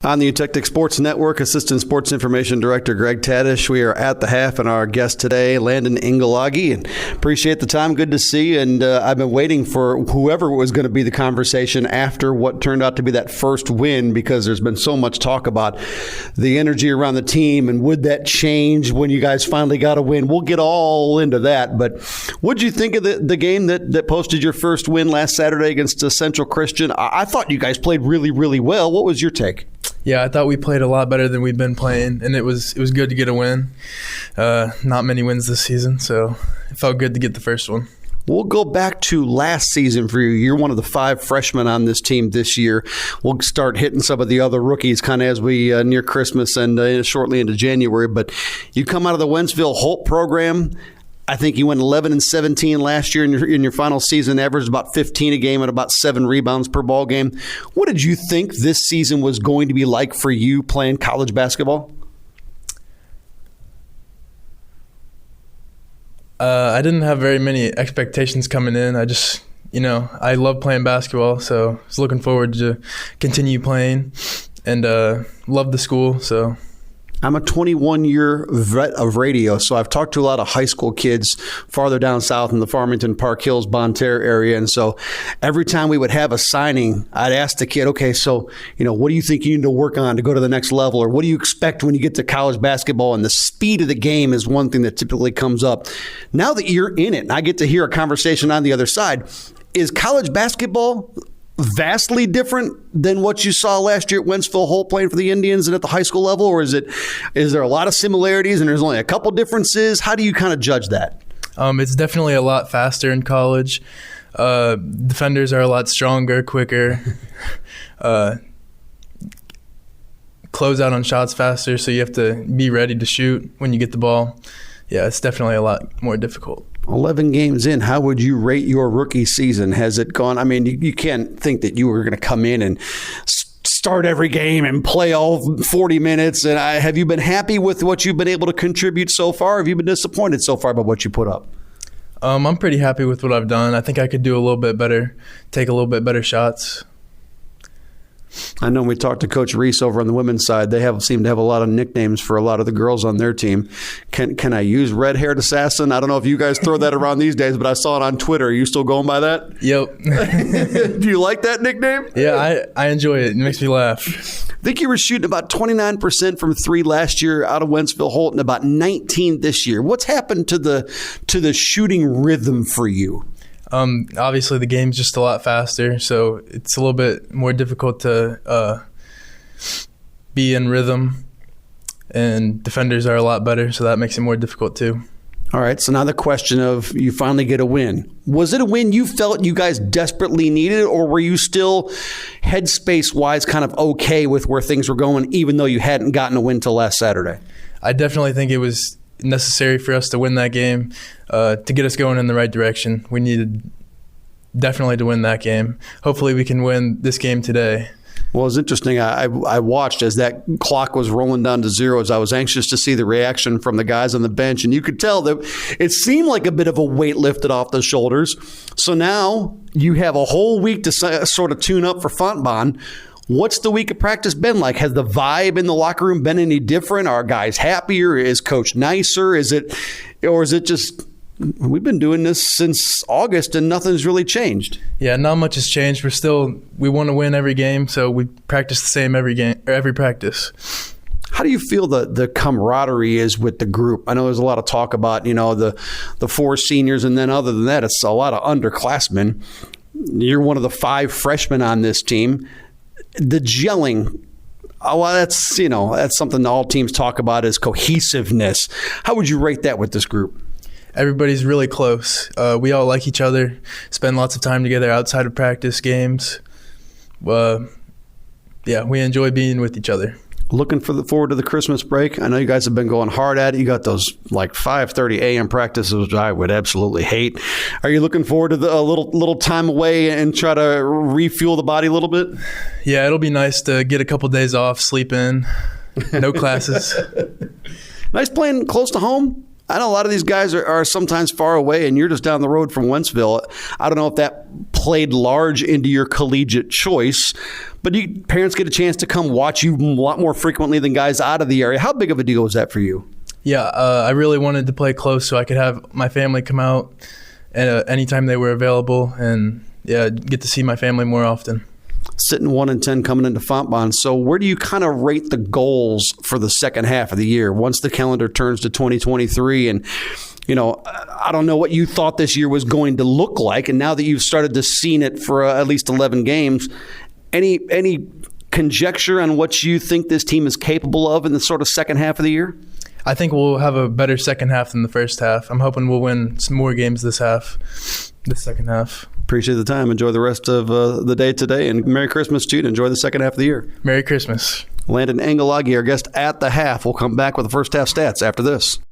On the Utectic Sports Network, Assistant Sports Information Director Greg Tadish. We are at the half, and our guest today, Landon Engelage. And appreciate the time. Good to see you. And I've been waiting for whoever was going to be the conversation after what turned out to be that first win, because there's been so much talk about the energy around the team and would that change when you guys finally got a win. We'll get all into that. But what'd you think of the game that posted your first win last Saturday against Central Christian? I thought you guys played really, really well. What was your take? Yeah, I thought we played a lot better than we've been playing, and it was good to get a win. Not many wins this season, so it felt good to get the first one. We'll go back to last season for you. You're one of the 5 freshmen on this team this year. We'll start hitting some of the other rookies kind of as we near Christmas and shortly into January. But you come out of the Wentzville Holt program. I think you went 11-17 last year in your final season, averaged about 15 a game and about 7 rebounds per ball game. What did you think this season was going to be like for you playing college basketball? I didn't have very many expectations coming in. I just, I love playing basketball, so I was looking forward to continue playing and love the school, so. I'm a 21-year vet of radio, so I've talked to a lot of high school kids farther down south in the Farmington, Park Hills, Bonne Terre area. And so every time we would have a signing, I'd ask the kid, okay, so, what do you think you need to work on to go to the next level? Or what do you expect when you get to college basketball? And the speed of the game is one thing that typically comes up. Now that you're in it, and I get to hear a conversation on the other side, is college basketball vastly different than what you saw last year at Wentzville Holt playing for the Indians and at the high school level? Or is there a lot of similarities and there's only a couple differences? How do you kind of judge that? It's definitely a lot faster in college. Defenders are a lot stronger, quicker, close out on shots faster, so you have to be ready to shoot when you get the ball. Yeah, it's definitely a lot more difficult. 11 games in, how would you rate your rookie season? Has it gone? I mean, you can't think that you were going to come in and start every game and play all 40 minutes. And have you been happy with what you've been able to contribute so far? Or have you been disappointed so far by what you put up? I'm pretty happy with what I've done. I think I could do a little bit better, take a little bit better shots. I know we talked to Coach Reese over on the women's side. They seem to have a lot of nicknames for a lot of the girls on their team. Can I use red-haired assassin? I don't know if you guys throw that around these days, but I saw it on Twitter. Are you still going by that? Yep. Do you like that nickname? Yeah, I enjoy it. It makes me laugh. I think you were shooting about 29% from 3 last year out of Wentzville Holt and about 19 this year. What's happened to the shooting rhythm for you? Obviously, the game's just a lot faster, so it's a little bit more difficult to be in rhythm, and defenders are a lot better, so that makes it more difficult too. All right, so now the question of you finally get a win. Was it a win you felt you guys desperately needed, or were you still headspace-wise kind of okay with where things were going, even though you hadn't gotten a win till last Saturday? I definitely think it was necessary for us to win that game to get us going in the right direction. We needed definitely to win that game. Hopefully we can win this game today. Well, it's interesting. I watched as that clock was rolling down to 0. As I was anxious to see the reaction from the guys on the bench, and you could tell that it seemed like a bit of a weight lifted off the shoulders. So now you have a whole week to sort of tune up for Fontbonne. What's the week of practice been like? Has the vibe in the locker room been any different? Are guys happier? Is Coach nicer? Is it just we've been doing this since August and nothing's really changed? Yeah, not much has changed. We want to win every game, so we practice the same every game or every practice. How do you feel the camaraderie is with the group? I know there's a lot of talk about the 4 seniors, and then other than that, it's a lot of underclassmen. You're one of the 5 freshmen on this team. The gelling, that's something all teams talk about is cohesiveness. How would you rate that with this group? Everybody's really close. We all like each other, spend lots of time together outside of practice games. We enjoy being with each other. Looking forward to the Christmas break. I know you guys have been going hard at it. You got those 5:30 a.m. practices, which I would absolutely hate. Are you looking forward to a little time away and try to refuel the body a little bit? Yeah, it'll be nice to get a couple days off, sleep in, no classes. Nice playing close to home. I know a lot of these guys are sometimes far away, and you're just down the road from Wentzville. I don't know if that played large into your collegiate choice, But parents get a chance to come watch you a lot more frequently than guys out of the area. How big of a deal was that for you? Yeah, I really wanted to play close so I could have my family come out anytime they were available and get to see my family more often. Sitting 1-10 coming into Fontbonne. So where do you kind of rate the goals for the second half of the year once the calendar turns to 2023? And, I don't know what you thought this year was going to look like. And now that you've started to see it for at least 11 games, any conjecture on what you think this team is capable of in the sort of second half of the year? I think we'll have a better second half than the first half. I'm hoping we'll win some more games this second half. Appreciate the time. Enjoy the rest of the day today. And Merry Christmas to you. And enjoy the second half of the year. Merry Christmas. Landon Engelage, our guest at the half. We'll come back with the first half stats after this.